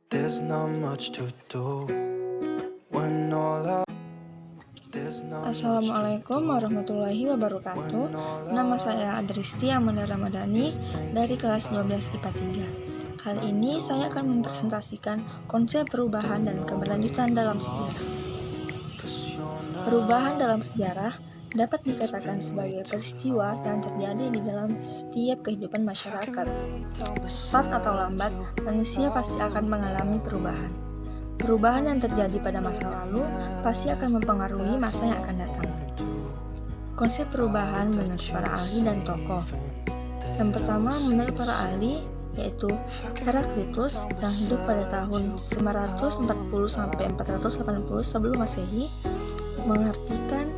There's not much to do when all Assalamualaikum warahmatullahi wabarakatuh. Nama saya Adristi Amanda Ramadhani dari kelas 12 IPA 3. Kali ini saya akan mempresentasikan konsep perubahan dan keberlanjutan dalam sejarah. Perubahan dalam sejarah dapat dikatakan sebagai peristiwa yang terjadi di dalam setiap kehidupan masyarakat. Cepat atau lambat, manusia pasti akan mengalami perubahan. Perubahan yang terjadi pada masa lalu pasti akan mempengaruhi masa yang akan datang. Konsep perubahan menurut para ahli dan tokoh. Yang pertama, menurut para ahli, yaitu Heraklitus yang hidup pada tahun 940-480 sebelum Masehi, mengartikan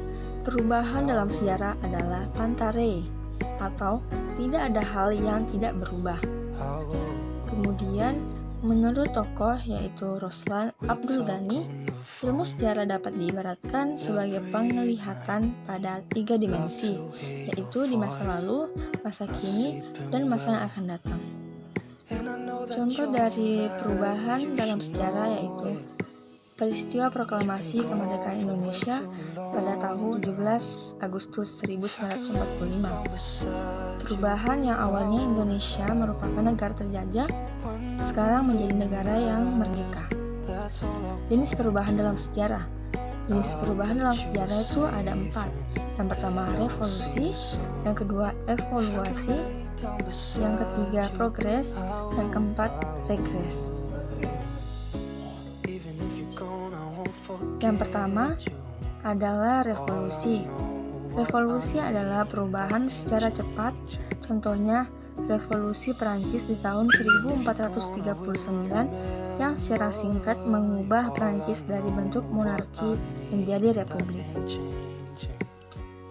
perubahan dalam sejarah adalah pantarei, atau tidak ada hal yang tidak berubah. Kemudian, menurut tokoh yaitu Roslan Abdul Ghani, ilmu sejarah dapat diibaratkan sebagai penglihatan pada 3 dimensi, yaitu di masa lalu, masa kini, dan masa yang akan datang. Contoh dari perubahan dalam sejarah yaitu peristiwa proklamasi kemerdekaan Indonesia pada tahun 17 Agustus 1945. Perubahan yang awalnya Indonesia merupakan negara terjajah, sekarang menjadi negara yang merdeka. Jenis perubahan dalam sejarah. Jenis perubahan dalam sejarah itu ada 4. Yang pertama revolusi, yang kedua evaluasi, yang ketiga progres, yang keempat regres. Yang pertama adalah revolusi. Revolusi adalah perubahan secara cepat. Contohnya Revolusi Perancis di tahun 1439 yang secara singkat mengubah Perancis dari bentuk monarki menjadi republik.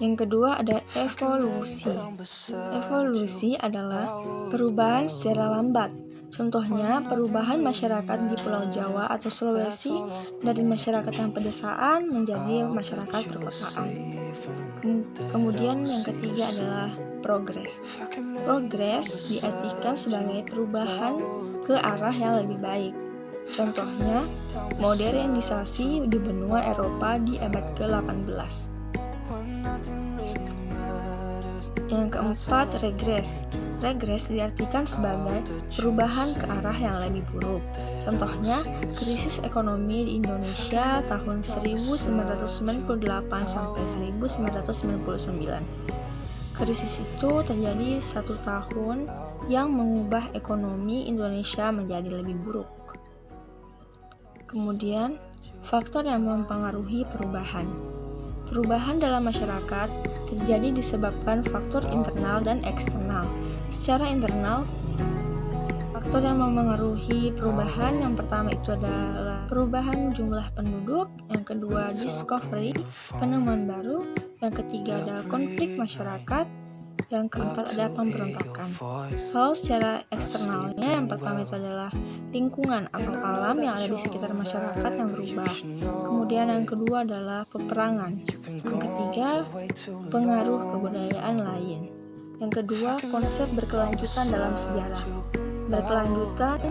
Yang kedua ada evolusi. Evolusi adalah perubahan secara lambat. Contohnya perubahan masyarakat di Pulau Jawa atau Sulawesi dari masyarakat yang pedesaan menjadi masyarakat perkotaan. Kemudian yang ketiga adalah progres. Progres diartikan sebagai perubahan ke arah yang lebih baik. Contohnya, modernisasi di benua Eropa di abad ke-18. Yang keempat, regres. Regres diartikan sebagai perubahan ke arah yang lebih buruk. Contohnya, krisis ekonomi di Indonesia tahun 1998 sampai 1999. Krisis itu terjadi 1 tahun yang mengubah ekonomi Indonesia menjadi lebih buruk. Kemudian, faktor yang mempengaruhi perubahan. Perubahan dalam masyarakat terjadi disebabkan faktor internal dan eksternal. Secara internal, faktor yang mempengaruhi perubahan yang pertama itu adalah perubahan jumlah penduduk, yang kedua discovery, penemuan baru, yang ketiga ada konflik masyarakat, yang keempat ada pemberontakan. Kalau secara eksternalnya, yang pertama itu adalah lingkungan atau alam yang ada di sekitar masyarakat yang berubah. Kemudian yang kedua adalah peperangan. Yang ketiga, pengaruh kebudayaan lain. Yang kedua, konsep berkelanjutan dalam sejarah. Berkelanjutan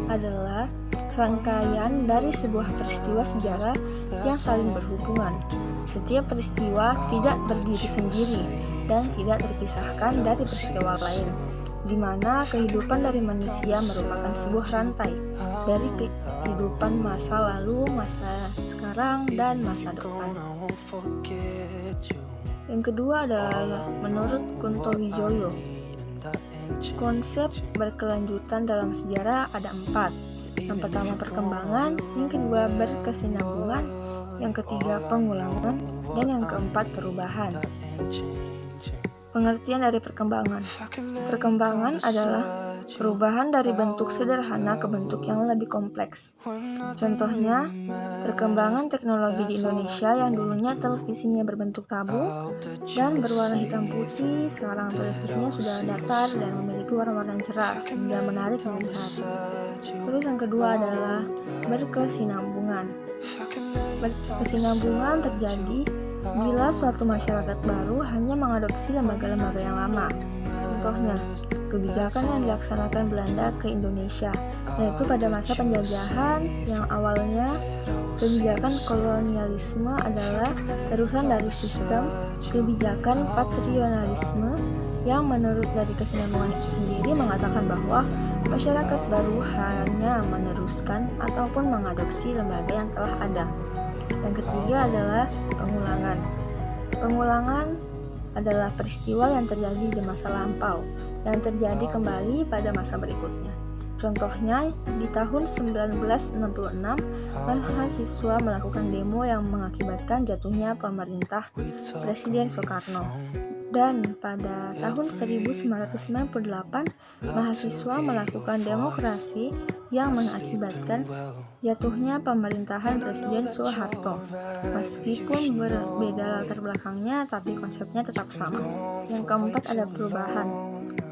adalah rangkaian dari sebuah peristiwa sejarah yang saling berhubungan. Setiap peristiwa tidak berdiri sendiri dan tidak terpisahkan dari peristiwa lain, di mana kehidupan dari manusia merupakan sebuah rantai dari kehidupan masa lalu, masa sekarang, dan masa depan. Yang kedua adalah menurut Kunto Wijoyo. Konsep berkelanjutan dalam sejarah ada 4. Yang pertama perkembangan, yang kedua berkesinambungan, yang ketiga pengulangan, dan yang keempat perubahan. Pengertian dari perkembangan. Perkembangan adalah perubahan dari bentuk sederhana ke bentuk yang lebih kompleks. Contohnya, perkembangan teknologi di Indonesia yang dulunya televisinya berbentuk tabung dan berwarna hitam putih, sekarang televisinya sudah datar dan memiliki warna-warna yang cerah sehingga menarik melihat. Terus yang kedua adalah berkesinambungan. Berkesinambungan terjadi bila suatu masyarakat baru hanya mengadopsi lembaga-lembaga yang lama. Contohnya, kebijakan yang dilaksanakan Belanda ke Indonesia yaitu pada masa penjajahan yang awalnya kebijakan kolonialisme adalah terusan dari sistem kebijakan paternalisme yang menurut dari kesinambungan itu sendiri mengatakan bahwa masyarakat baru hanya meneruskan ataupun mengadopsi lembaga yang telah ada. Yang ketiga adalah pengulangan. Pengulangan adalah peristiwa yang terjadi di masa lampau yang terjadi kembali pada masa berikutnya. Contohnya, di tahun 1966, mahasiswa melakukan demo yang mengakibatkan jatuhnya pemerintah Presiden Soekarno. Dan pada tahun 1998, mahasiswa melakukan demokrasi yang mengakibatkan jatuhnya pemerintahan Presiden Soeharto. Meskipun berbeda latar belakangnya, tapi konsepnya tetap sama. Yang keempat ada perubahan.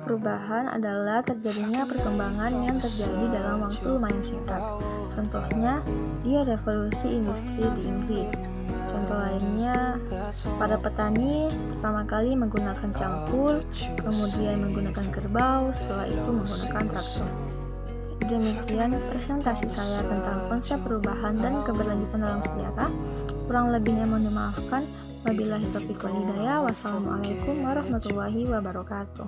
Perubahan adalah terjadinya perkembangan yang terjadi dalam waktu lumayan singkat. Contohnya, di revolusi industri di Inggris. Contoh lainnya, para petani pertama kali menggunakan cangkul, kemudian menggunakan kerbau, setelah itu menggunakan traktor. Demikian presentasi saya tentang konsep perubahan dan keberlanjutan dalam sejarah. Kurang lebihnya mohon dimaafkan. Wabillahi taufiq wal hidayah. Wassalamualaikum warahmatullahi wabarakatuh.